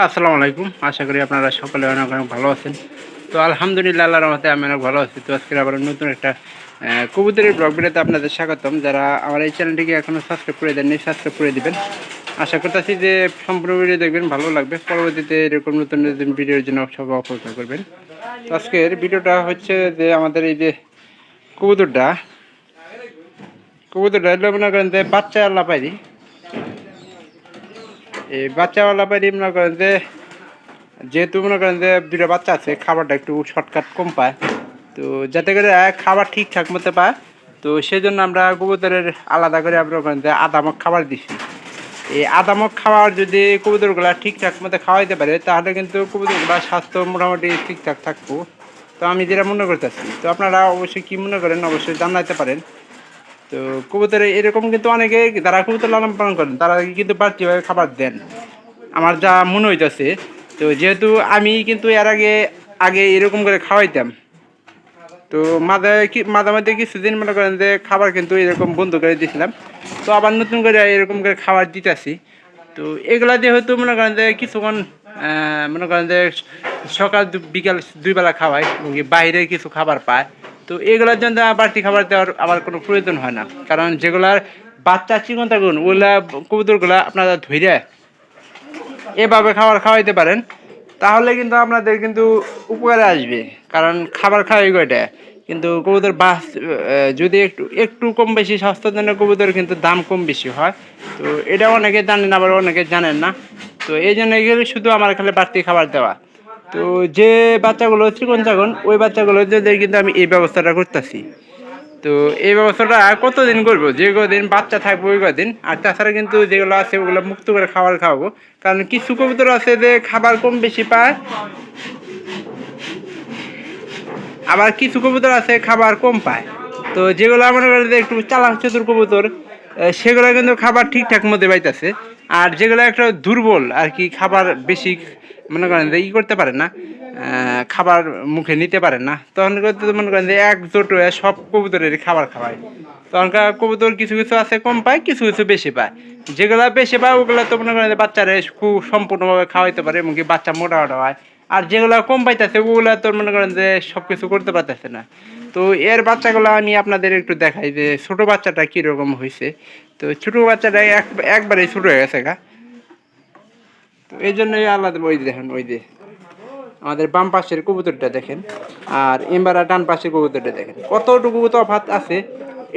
আসসালামু আলাইকুম। আশা করি আপনারা সকলে অনেক অনেক ভালো আছেন। তো আলহামদুলিল্লাহ আল্লাহর রহমতে আমি অনেক ভালো আছি। তো আজকে আবার নতুন একটা কবুতরের ব্লগ ভিডিওতে আপনাদের স্বাগতম। যারা আমার এই চ্যানেলটিকে এখনও সাবস্ক্রাইব করে দেননি সাবস্ক্রাইব করে দিবেন। আশা করতেছি যে সম্পূর্ণ ভিডিও দেখবেন, ভালো লাগবে। পরবর্তীতে এরকম নতুন নতুন ভিডিওর জন্য সবাই অপেক্ষা করবেন। তো আজকের ভিডিওটা হচ্ছে যে আমাদের এই যে কবুতরটা কবুতরটা মনে করেন যে বাচ্চা আল্লাহ পাইরি, এই বাচ্চাওয়ালা পাইরি মনে করেন যে যেহেতু মনে করেন যে দুটো বাচ্চা আছে, খাবারটা একটু শর্টকাট কম পায়। তো যাতে করে খাবার ঠিকঠাক মতো পায়, তো সেই জন্য আমরা কবুতরের আলাদা করে আমরা ওখানে আদামক খাবার দিছি। এই আদামক খাবার যদি কবুতরগুলা ঠিকঠাক মতো খাওয়াইতে পারে, তাহলে কিন্তু কবুতরগুলার স্বাস্থ্য মোটামুটি ঠিকঠাক থাকবো। তো আমি যেটা মনে করতেছি, তো আপনারা অবশ্যই কী মনে করেন অবশ্যই জানাইতে পারেন। তো কবুতরে এরকম কিন্তু অনেকে যারা কবুতর লালন পালন করেন তারা কিন্তু বাড়তিভাবে খাবার দেন, আমার যা মনে হইতেছে। তো যেহেতু আমি কিন্তু এর আগে আগে এরকম করে খাওয়াইতাম, তো মাঝে কিছুদিন মনে করেন যে খাবার কিন্তু এরকম বন্ধ করে দিয়েছিলাম। তো আবার নতুন করে এরকম করে খাবার দিতেছি। তো এগুলা যেহেতু মনে করেন যে কিছুক্ষণ মনে করেন যে সকাল বিকাল দুই বেলা খাওয়াই, বাইরে কিছু খাবার পায়। তো এগুলোর জন্য বাড়তি খাবার দেওয়ার আমার কোনো প্রয়োজন হয় না, কারণ যেগুলার বাচ্চা চিকন থাকুন ওইগুলা কবুতরগুলা আপনারা ধৈর্য এভাবে খাবার খাওয়াইতে পারেন, তাহলে কিন্তু আপনাদের কিন্তু উপকারে আসবে। কারণ খাবার খাওয়াই কয়টা, কিন্তু কবুতর বাস যদি একটু একটু কম বেশি স্বাস্থ্যের জন্য কবুতর কিন্তু দাম কম বেশি হয়। তো এটা অনেকে জানেন, আবার অনেকে জানেন না। তো এই জন্য এগুলো শুধু আমার খালি বাড়তি খাবার দেওয়া। তো যে বাচ্চাগুলো চিকন চাকন ওই বাচ্চাগুলো যদি কিন্তু আমি এই ব্যবস্থাটা করতেছি। তো এই ব্যবস্থাটা কতদিন করবো, যে কদিন বাচ্চা থাকবো ওই কদিন। আর তাছাড়া কিন্তু যেগুলো আছে ওগুলো মুক্ত করে খাবার খাওয়াবো, কারণ কিছু কবুতর আছে যে খাবার কম বেশি পায়, আবার কিছু কবুতর আছে খাবার কম পায়। তো যেগুলো মনে করেন যে একটু চালাক চতুর কবুতর, সেগুলো কিন্তু খাবার ঠিকঠাক মতো পাইতেছে। আর যেগুলো একটা দুর্বল আর কি, খাবার বেশি মনে করেন যে করতে পারে না, খাবার মুখে নিতে পারে না, তখন করতে মনে করেন যে একজোট হয়ে সব কবুতরের খাবার খাওয়ায়। তখনকার কবুতর কিছু কিছু আছে কম পায়, কিছু কিছু বেশি পায়। যেগুলো বেশি পায় ওগুলো তো মনে করেন যে বাচ্চারা খুব সম্পূর্ণভাবে খাওয়াইতে পারে, এমনকি বাচ্চা মোটা মোটা হয়। আর যেগুলো কম পাইতেছে ওগুলো তো মনে করেন যে সব কিছু করতে পারতেছে না। তো এর বাচ্চাগুলো আমি আপনাদের একটু দেখাই যে ছোট বাচ্চাটা কীরকম হয়েছে। তো ছোটো বাচ্চাটা একবারেই ছোটো হয়ে গেছে গা। তো এই জন্যই আলাদা, ওই দেখেন ওই যে আমাদের বাম পাশের কবুতরটা দেখেন, আর এমবারা ডান পাশের কবুতরটা দেখেন, কতটুকু তফাৎ আছে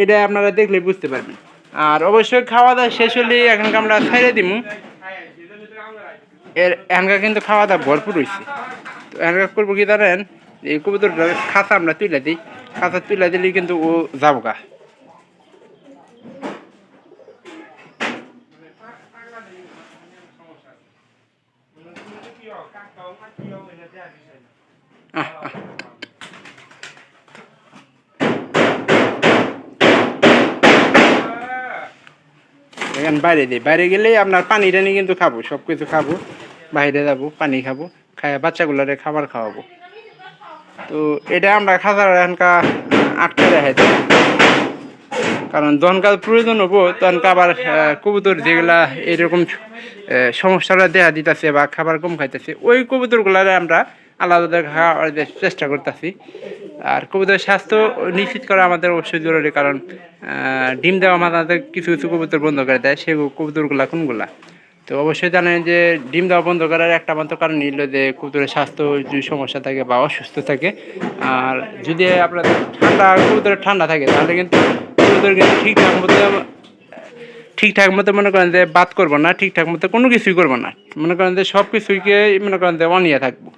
এটা আপনারা দেখলে বুঝতে পারবেন। আর অবশ্যই খাওয়া দাওয়া শেষ হলে এখানকার আমরা ছাইড়ে দিব। এখানকার কিন্তু খাওয়া দাওয়া ভরপুর হয়েছে। তো এখানকার করবো কি জানেন, এই কবুতরটা খাঁচা আমরা তুলে দিই, খাঁচা তুলে দিলেই কিন্তু ও যাবো গা। এখন বাইরে দিই, বাইরে গেলেই আপনার পানি টানি কিন্তু খাবো, সব কিছু খাবো, বাইরে যাবো পানি খাবো, খায় বাচ্চাগুলোরে খাবার খাওয়াবো। তো এটা আমরা খাঁচার এখানকার আটকে রেখে দিই, কারণ যখনকার প্রয়োজন হবো তখনকার আবার কবুতর যেগুলা এরকম সমস্যাটা দেখা দিতেছে বা খাবার কম খাইতেছে, ওই কবুতরগুলারে আমরা আলাদা খাওয়ার চেষ্টা করতেছি। আর কবুতরের স্বাস্থ্য নিশ্চিত করা আমাদের অবশ্যই জরুরি, কারণ ডিম দেওয়া মাথাতে কিছু কিছু কবুতর বন্ধ করে দেয়, সেই কবুতরগুলা কোনগুলা। তো অবশ্যই জানেন যে ডিম দেওয়া বন্ধ করার একটা মাত্র কারণ হলো যে কবুতরের স্বাস্থ্য যদি সমস্যা থাকে বা অসুস্থ থাকে। আর যদি আপনাদের কবুতরের ঠান্ডা থাকে, তাহলে কিন্তু কবুতর কিন্তু ঠিকঠাক মতো মনে করেন যে বাদ করবো না, ঠিকঠাক মতো কোনো কিছুই করবো না, মনে করেন যে সব কিছুইকে মনে করেন যে অনিয়ে থাকবো।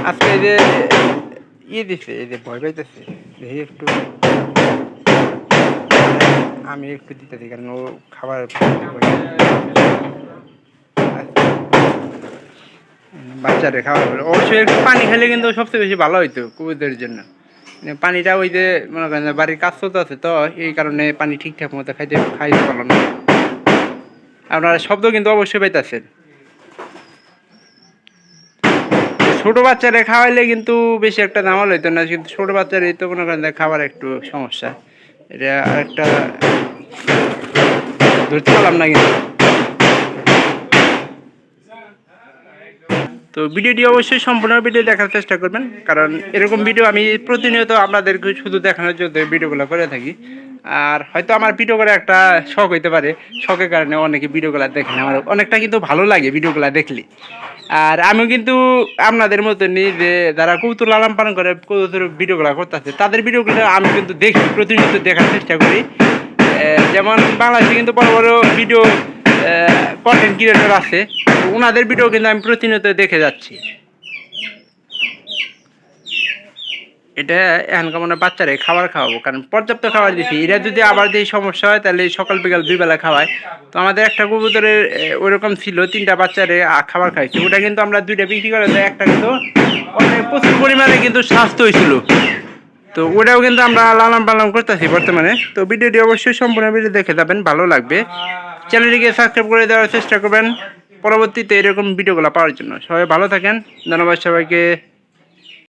আজকে এই যে দিছে, এই যে ভয় পাইতেছে, দেখি একটু আমি একটু দিতে দিই, কারণ ও খাবার বাচ্চারে খাওয়া হবে। অবশ্যই একটু পানি খেলে কিন্তু সবচেয়ে বেশি ভালো হইতো কবুতরের জন্য। পানিটা ওই যে মনে করেন বাড়ির কাজ তো আছে, তো এই কারণে পানি ঠিকঠাক মতো খাইতে পারলো না। আপনারা শব্দ কিন্তু অবশ্যই পাইতেছেন, ছোট বাচ্চারা খাওয়াইলে কিন্তু বেশি একটা দামাল হইতো না, কিন্তু ছোট বাচ্চারই তো মনে করেন যে খাবার একটু সমস্যা। এটা আরেকটা ধরতে পারলাম না কিন্তু। তো ভিডিওটি অবশ্যই সম্পূর্ণ ভিডিও দেখার চেষ্টা করবেন, কারণ এরকম ভিডিও আমি প্রতিনিয়ত আপনাদেরকে শুধু দেখানোর জন্য ভিডিওগুলো করে থাকি। আর হয়তো আমার ভিডিও করে একটা শখ হইতে পারে, শখের কারণে অনেকে ভিডিওগুলো দেখেন, আমার অনেকটা কিন্তু ভালো লাগে ভিডিওগুলো দেখলে। আর আমিও কিন্তু আপনাদের মতনই যে যারা কৌতুক লালন পালন করে কৌতুক ভিডিওগুলো করতেছে, তাদের ভিডিওগুলো আমি কিন্তু দেখি, প্রতিনিয়ত দেখার চেষ্টা করি। যেমন বাংলাদেশে কিন্তু বড় বড় ভিডিও কন্টেন্ট ক্রিয়েটর আছে, ওনাদের ভিডিও কিন্তু আমি প্রতিনিয়ত দেখে যাচ্ছি। এটা এখনকার মানে বাচ্চারে খাবার খাওয়াবো, কারণ পর্যাপ্ত খাবার দিচ্ছি। এরা যদি আবার যদি সমস্যা হয় তাহলে সকাল বিকাল 2 বেলা খাওয়ায়। তো আমাদের একটা কবুতরের ওইরকম ছিল, 3টা বাচ্চারে খাবার খাইছে, ওটা কিন্তু আমরা 2টা বিক্রি করে দেয়, একটা কিন্তু অনেক প্রচুর পরিমাণে কিন্তু স্বাস্থ্য হয়েছিল। তো ওটাও কিন্তু আমরা লালন পালন করতেছি বর্তমানে। তো ভিডিওটি অবশ্যই সম্পূর্ণ ভিডিও দেখে যাবেন, ভালো লাগবে। চ্যানেলটিকে সাবস্ক্রাইব করে দেওয়ার চেষ্টা করবেন পরবর্তীতে এরকম ভিডিওগুলো পাওয়ার জন্য। সবাই ভালো থাকেন, ধন্যবাদ সবাইকে।